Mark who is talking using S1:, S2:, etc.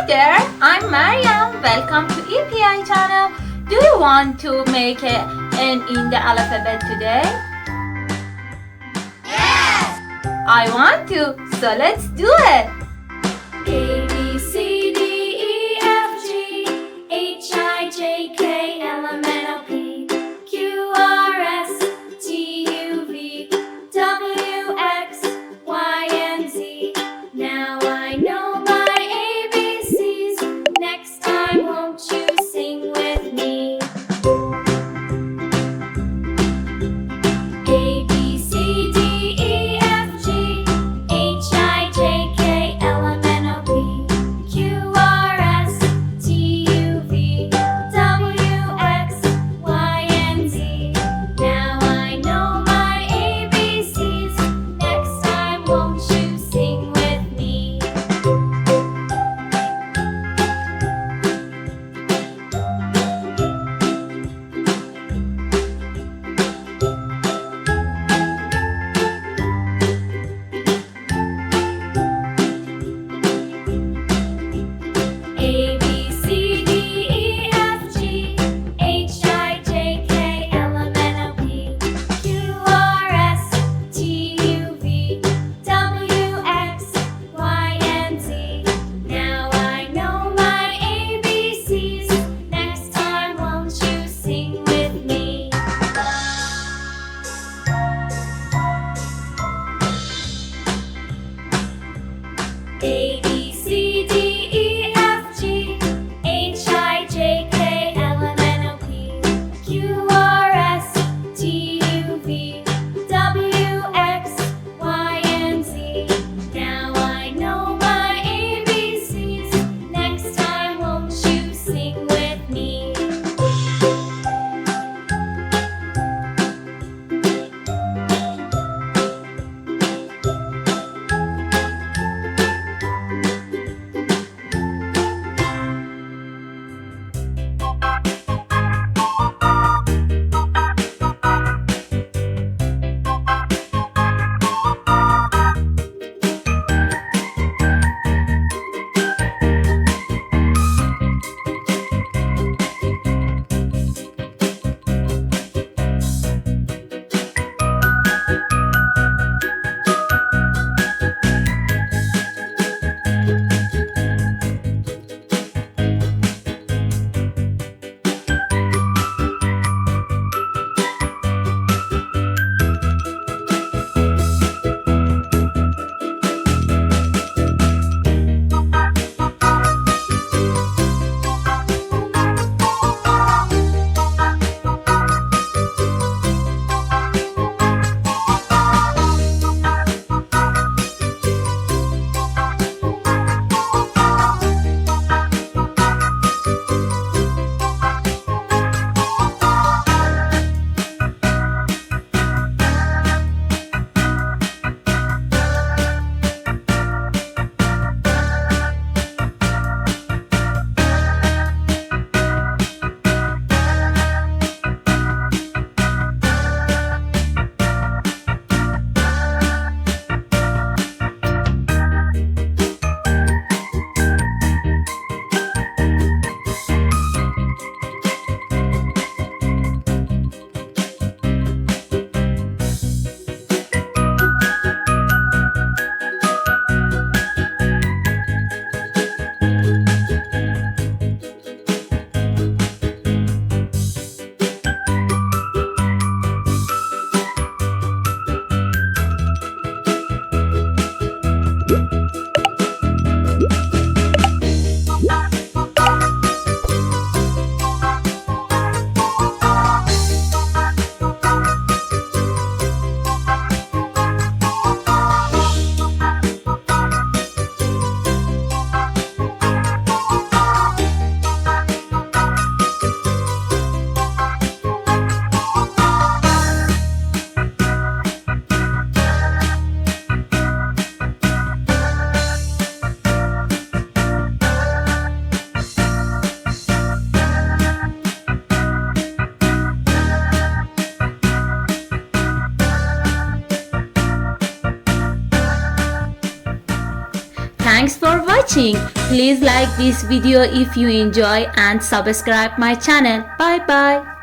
S1: there, I'm Maryam. Welcome to EPI channel. Do you want to make an in the alphabet today?
S2: Yes!
S1: I want to, so let's do it.
S2: A, B, C, D, E, F, G, H, I, J, K, L, M, N, O, P, Q, R, S, T, U, V, W, X, Y, and Z. Now I know my ABCs. Next time, won't you sing with me? A, B, C, D, E, F, G, H, I, J, K, L, M, N, O, P, Q, R, S, T, U, V, W, X, Y, and Z. Now I know my ABCs. Next time, won't you sing with me? A, B, C, D, E, F, G, H, I, J, K, L, M, N, O, P, Q, R, S, T, U, V, W, X, Y, and Z. Now I know my ABCs. Next time, won't you sing with me? A, B, C, D, E, F, G, H, I, J, K, L, M, N, O, P, Q, R, S, T, U, V, W, X, Y, and Z. Now I know my ABCs. Next time, won't you sing with me?
S1: Thanks for watching. Please like this video if you enjoy and subscribe my channel. Bye bye.